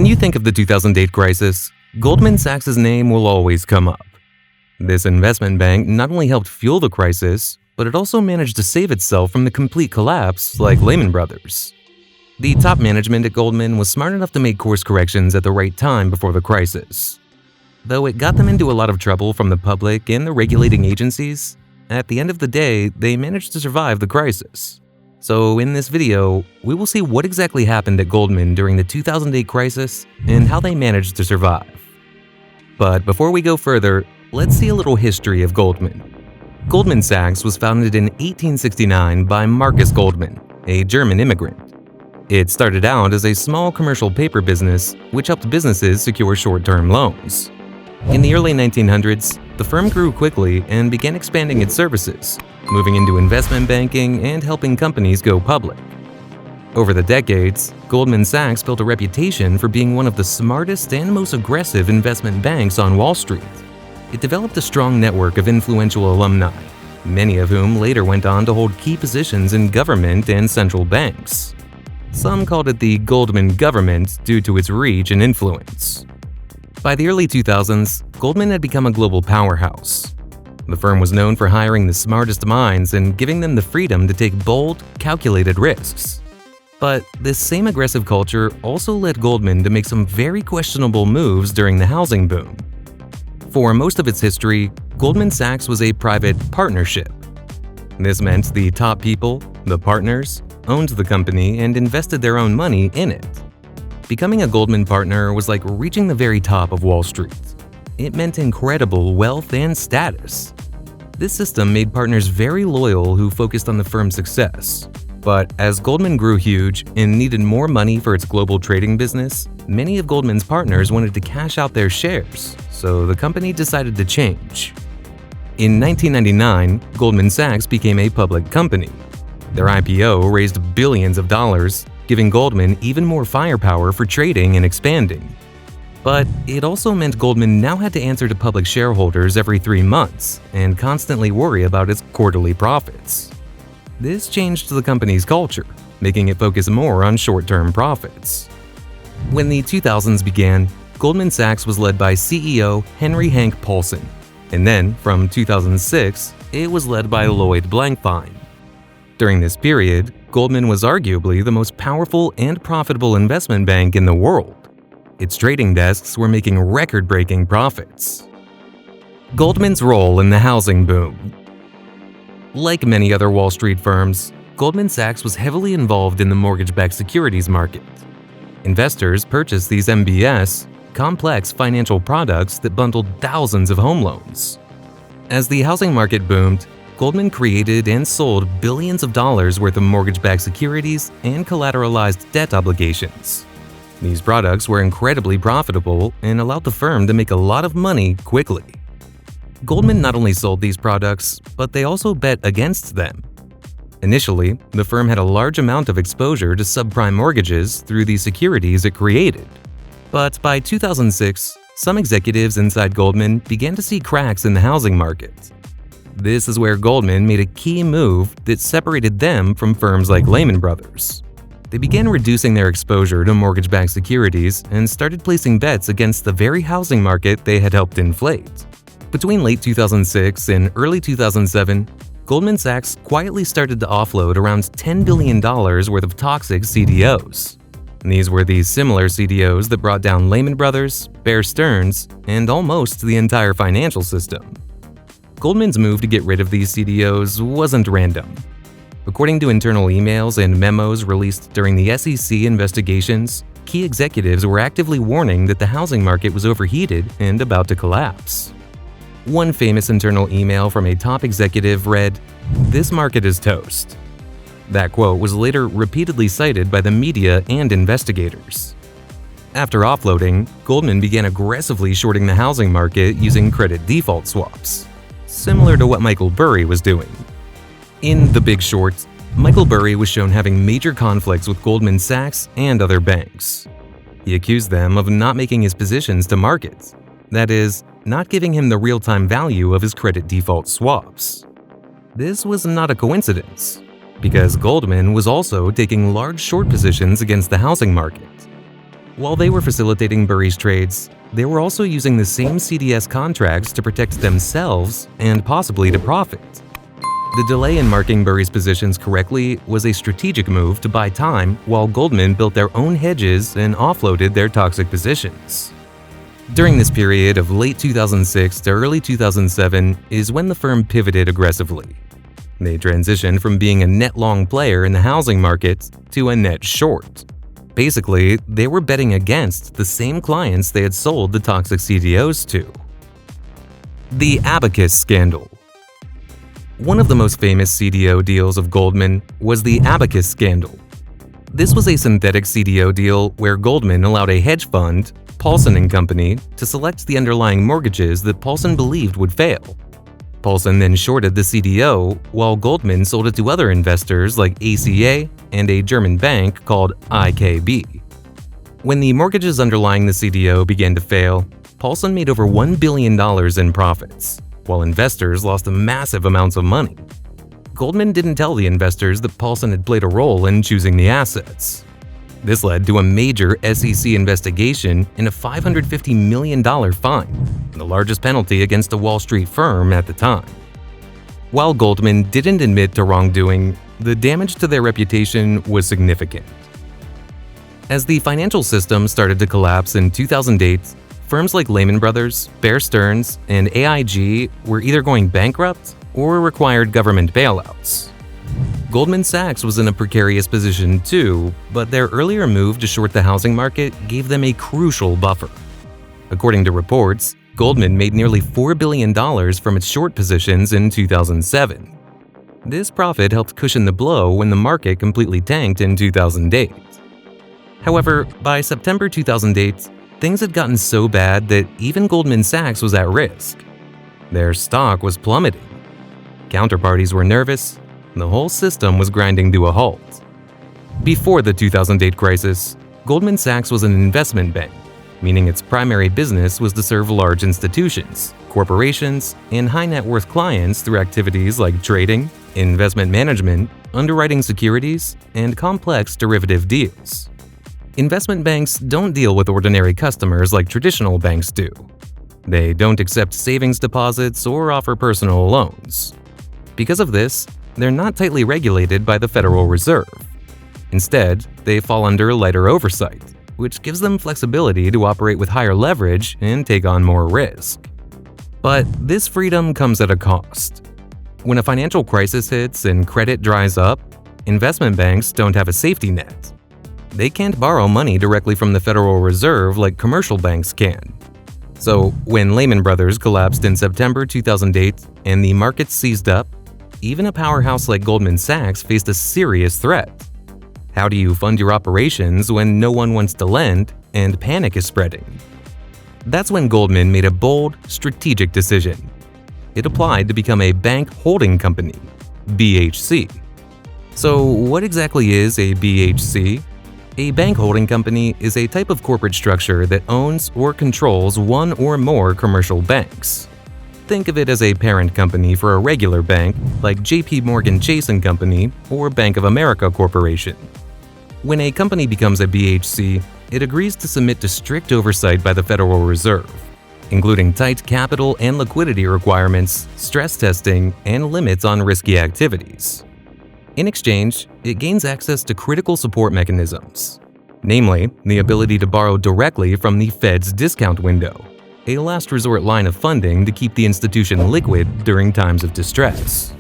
you think of the 2008 crisis, Goldman Sachs' name will always come up. This investment bank not only helped fuel the crisis, but it also managed to save itself from the complete collapse like Lehman Brothers. The top management at Goldman was smart enough to make course corrections at the right time before the crisis. Though it got them into a lot of trouble from the public and the regulating agencies, at the end of the day, they managed to survive the crisis. So in this video, we will see what exactly happened at Goldman during the 2008 crisis and how they managed to survive. But before we go further, let's see a little history of Goldman. Goldman Sachs was founded in 1869 by Marcus Goldman, a German immigrant. It started out as a small commercial paper business which helped businesses secure short-term loans. In the early 1900s, the firm grew quickly and began expanding its services, moving into investment banking and helping companies go public. Over the decades, Goldman Sachs built a reputation for being one of the smartest and most aggressive investment banks on Wall Street. It developed a strong network of influential alumni, many of whom later went on to hold key positions in government and central banks. Some called it the Goldman government due to its reach and influence. By the early 2000s, Goldman had become a global powerhouse. The firm was known for hiring the smartest minds and giving them the freedom to take bold, calculated risks. But this same aggressive culture also led Goldman to make some very questionable moves during the housing boom. For most of its history, Goldman Sachs was a private partnership. This meant the top people, the partners, owned the company and invested their own money in it. Becoming a Goldman partner was like reaching the very top of Wall Street. It meant incredible wealth and status. This system made partners very loyal who focused on the firm's success. But as Goldman grew huge and needed more money for its global trading business, many of Goldman's partners wanted to cash out their shares, so the company decided to change. In 1999, Goldman Sachs became a public company. Their IPO raised billions of dollars, giving Goldman even more firepower for trading and expanding. But it also meant Goldman now had to answer to public shareholders every 3 months and constantly worry about its quarterly profits. This changed the company's culture, making it focus more on short-term profits. When the 2000s began, Goldman Sachs was led by CEO Henry Hank Paulson, and then, from 2006, it was led by Lloyd Blankfein. During this period, Goldman was arguably the most powerful and profitable investment bank in the world. Its trading desks were making record-breaking profits. Goldman's role in the housing boom. Like many other Wall Street firms, Goldman Sachs was heavily involved in the mortgage-backed securities market. Investors purchased these MBS, complex financial products that bundled thousands of home loans. As the housing market boomed, Goldman created and sold billions of dollars worth of mortgage-backed securities and collateralized debt obligations. These products were incredibly profitable and allowed the firm to make a lot of money quickly. Goldman not only sold these products, but they also bet against them. Initially, the firm had a large amount of exposure to subprime mortgages through the securities it created. But by 2006, some executives inside Goldman began to see cracks in the housing market. This is where Goldman made a key move that separated them from firms like Lehman Brothers. They began reducing their exposure to mortgage-backed securities and started placing bets against the very housing market they had helped inflate. Between late 2006 and early 2007, Goldman Sachs quietly started to offload around $10 billion worth of toxic CDOs. These were the similar CDOs that brought down Lehman Brothers, Bear Stearns, and almost the entire financial system. Goldman's move to get rid of these CDOs wasn't random. According to internal emails and memos released during the SEC investigations, key executives were actively warning that the housing market was overheated and about to collapse. One famous internal email from a top executive read, "This market is toast." That quote was later repeatedly cited by the media and investigators. After offloading, Goldman began aggressively shorting the housing market using credit default swaps, similar to what Michael Burry was doing. In The Big Short, Michael Burry was shown having major conflicts with Goldman Sachs and other banks. He accused them of not making his positions to market, that is, not giving him the real-time value of his credit default swaps. This was not a coincidence, because Goldman was also taking large short positions against the housing market. While they were facilitating Burry's trades, they were also using the same CDS contracts to protect themselves and possibly to profit. The delay in marking Burry's positions correctly was a strategic move to buy time while Goldman built their own hedges and offloaded their toxic positions. During this period of late 2006 to early 2007 is when the firm pivoted aggressively. They transitioned from being a net long player in the housing market to a net short. Basically, they were betting against the same clients they had sold the toxic CDOs to. The Abacus scandal. One of the most famous CDO deals of Goldman was the Abacus scandal. This was a synthetic CDO deal where Goldman allowed a hedge fund, Paulson & Company, to select the underlying mortgages that Paulson believed would fail. Paulson then shorted the CDO, while Goldman sold it to other investors like ACA and a German bank called IKB. When the mortgages underlying the CDO began to fail, Paulson made over $1 billion in profits, while investors lost massive amounts of money. Goldman didn't tell the investors that Paulson had played a role in choosing the assets. This led to a major SEC investigation and a $550 million fine, the largest penalty against a Wall Street firm at the time. While Goldman didn't admit to wrongdoing, the damage to their reputation was significant. As the financial system started to collapse in 2008, firms like Lehman Brothers, Bear Stearns, and AIG were either going bankrupt or required government bailouts. Goldman Sachs was in a precarious position too, but their earlier move to short the housing market gave them a crucial buffer. According to reports, Goldman made nearly $4 billion from its short positions in 2007. This profit helped cushion the blow when the market completely tanked in 2008. However, by September 2008, things had gotten so bad that even Goldman Sachs was at risk. Their stock was plummeting. Counterparties were nervous. The whole system was grinding to a halt. Before the 2008 crisis, Goldman Sachs was an investment bank, meaning its primary business was to serve large institutions, corporations, and high-net-worth clients through activities like trading, investment management, underwriting securities, and complex derivative deals. Investment banks don't deal with ordinary customers like traditional banks do. They don't accept savings deposits or offer personal loans. Because of this, they're not tightly regulated by the Federal Reserve. Instead, they fall under lighter oversight, which gives them flexibility to operate with higher leverage and take on more risk. But this freedom comes at a cost. When a financial crisis hits and credit dries up, investment banks don't have a safety net. They can't borrow money directly from the Federal Reserve like commercial banks can. So, when Lehman Brothers collapsed in September 2008 and the markets seized up, even a powerhouse like Goldman Sachs faced a serious threat. How do you fund your operations when no one wants to lend and panic is spreading? That's when Goldman made a bold, strategic decision. It applied to become a bank holding company, BHC. So what exactly is a BHC? A bank holding company is a type of corporate structure that owns or controls one or more commercial banks. Think of it as a parent company for a regular bank like JP Morgan Chase & Company or Bank of America Corporation. When a company becomes a BHC, it agrees to submit to strict oversight by the Federal Reserve, including tight capital and liquidity requirements, stress testing, and limits on risky activities. In exchange, it gains access to critical support mechanisms, namely the ability to borrow directly from the Fed's discount window, a last resort line of funding to keep the institution liquid during times of distress.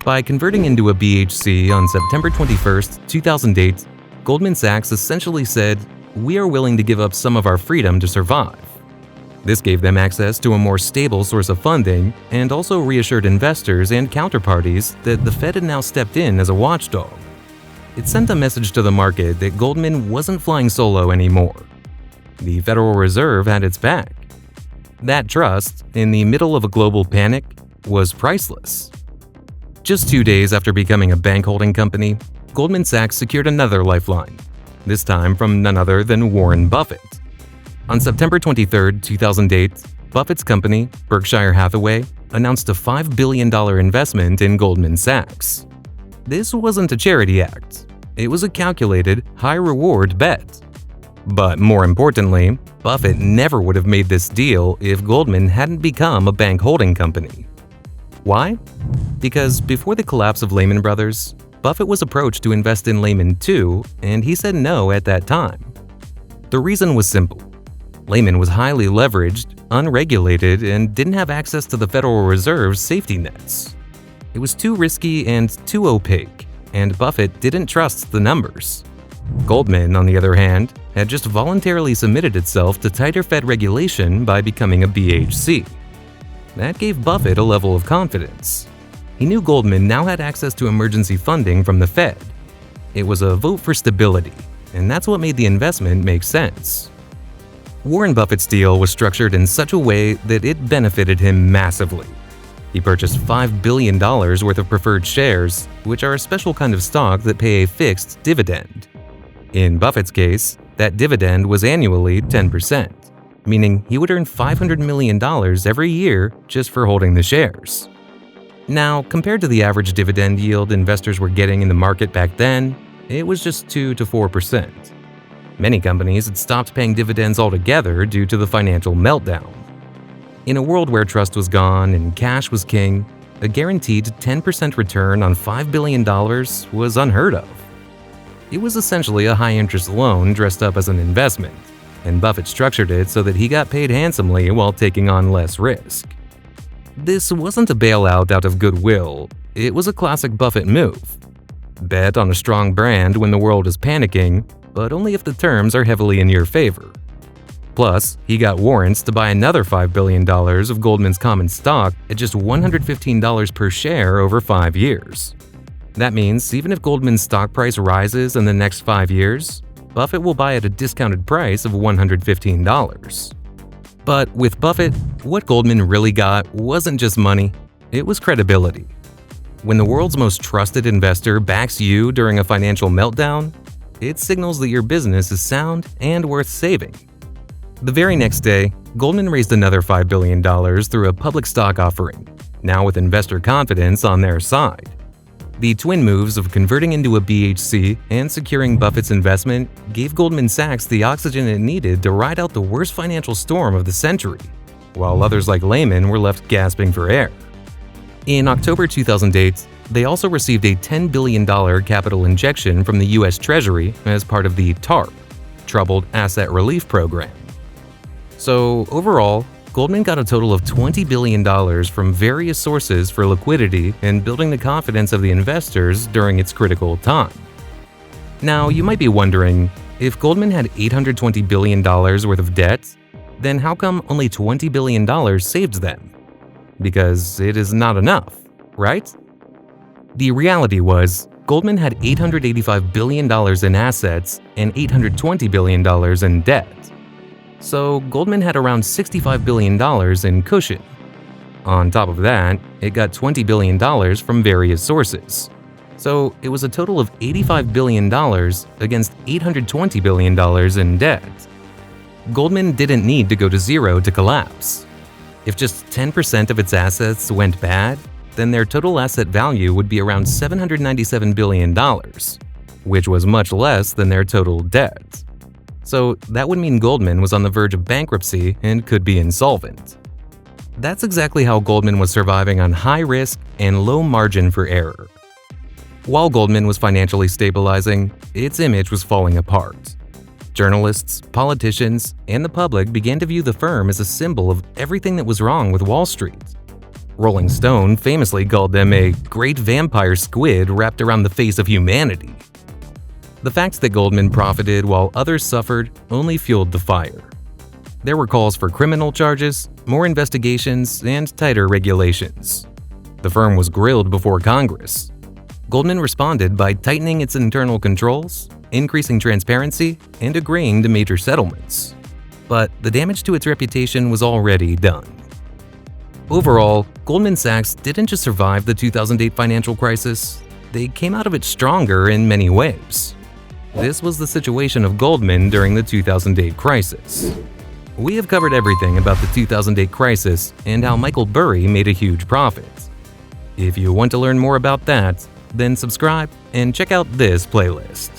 By converting into a BHC on September 21, 2008, Goldman Sachs essentially said, "We are willing to give up some of our freedom to survive." This gave them access to a more stable source of funding and also reassured investors and counterparties that the Fed had now stepped in as a watchdog. It sent a message to the market that Goldman wasn't flying solo anymore. The Federal Reserve had its back. That trust, in the middle of a global panic, was priceless. Just 2 days after becoming a bank holding company, Goldman Sachs secured another lifeline, this time from none other than Warren Buffett. On September 23, 2008, Buffett's company, Berkshire Hathaway, announced a $5 billion investment in Goldman Sachs. This wasn't a charity act. It was a calculated, high-reward bet. But more importantly, Buffett never would have made this deal if Goldman hadn't become a bank holding company. Why? Because before the collapse of Lehman Brothers, Buffett was approached to invest in Lehman too, and he said no at that time. The reason was simple. Lehman was highly leveraged, unregulated, and didn't have access to the Federal Reserve's safety nets. It was too risky and too opaque, and Buffett didn't trust the numbers. Goldman, on the other hand, had just voluntarily submitted itself to tighter Fed regulation by becoming a BHC. That gave Buffett a level of confidence. He knew Goldman now had access to emergency funding from the Fed. It was a vote for stability, and that's what made the investment make sense. Warren Buffett's deal was structured in such a way that it benefited him massively. He purchased $5 billion worth of preferred shares, which are a special kind of stock that pay a fixed dividend. In Buffett's case, that dividend was annually 10%, meaning he would earn $500 million every year just for holding the shares. Now, compared to the average dividend yield investors were getting in the market back then, it was just 2 to 4%. Many companies had stopped paying dividends altogether due to the financial meltdown. In a world where trust was gone and cash was king, a guaranteed 10% return on $5 billion was unheard of. It was essentially a high-interest loan dressed up as an investment, and Buffett structured it so that he got paid handsomely while taking on less risk. This wasn't a bailout out of goodwill, it was a classic Buffett move. Bet on a strong brand when the world is panicking, but only if the terms are heavily in your favor. Plus, he got warrants to buy another $5 billion of Goldman's common stock at just $115 per share over 5 years. That means even if Goldman's stock price rises in the next 5 years, Buffett will buy at a discounted price of $115. But with Buffett, what Goldman really got wasn't just money, it was credibility. When the world's most trusted investor backs you during a financial meltdown, it signals that your business is sound and worth saving. The very next day, Goldman raised another $5 billion through a public stock offering, now with investor confidence on their side. The twin moves of converting into a BHC and securing Buffett's investment gave Goldman Sachs the oxygen it needed to ride out the worst financial storm of the century, while others like Lehman were left gasping for air. In October 2008, they also received a $10 billion capital injection from the U.S. Treasury as part of the TARP, Troubled Asset Relief Program. So overall, Goldman got a total of $20 billion from various sources for liquidity and building the confidence of the investors during its critical time. Now, you might be wondering, if Goldman had $820 billion worth of debt, then how come only $20 billion saved them? Because it is not enough, right? The reality was, Goldman had $885 billion in assets and $820 billion in debt. So Goldman had around $65 billion in cushion. On top of that, it got $20 billion from various sources. So it was a total of $85 billion against $820 billion in debt. Goldman didn't need to go to zero to collapse. If just 10% of its assets went bad, then their total asset value would be around $797 billion, which was much less than their total debt. So that would mean Goldman was on the verge of bankruptcy and could be insolvent. That's exactly how Goldman was surviving on high risk and low margin for error. While Goldman was financially stabilizing, its image was falling apart. Journalists, politicians, and the public began to view the firm as a symbol of everything that was wrong with Wall Street. Rolling Stone famously called them a great vampire squid wrapped around the face of humanity. The fact that Goldman profited while others suffered only fueled the fire. There were calls for criminal charges, more investigations, and tighter regulations. The firm was grilled before Congress. Goldman responded by tightening its internal controls, increasing transparency, and agreeing to major settlements. But the damage to its reputation was already done. Overall, Goldman Sachs didn't just survive the 2008 financial crisis, they came out of it stronger in many ways. This was the situation of Goldman during the 2008 crisis. We have covered everything about the 2008 crisis and how Michael Burry made a huge profit. If you want to learn more about that, then subscribe and check out this playlist.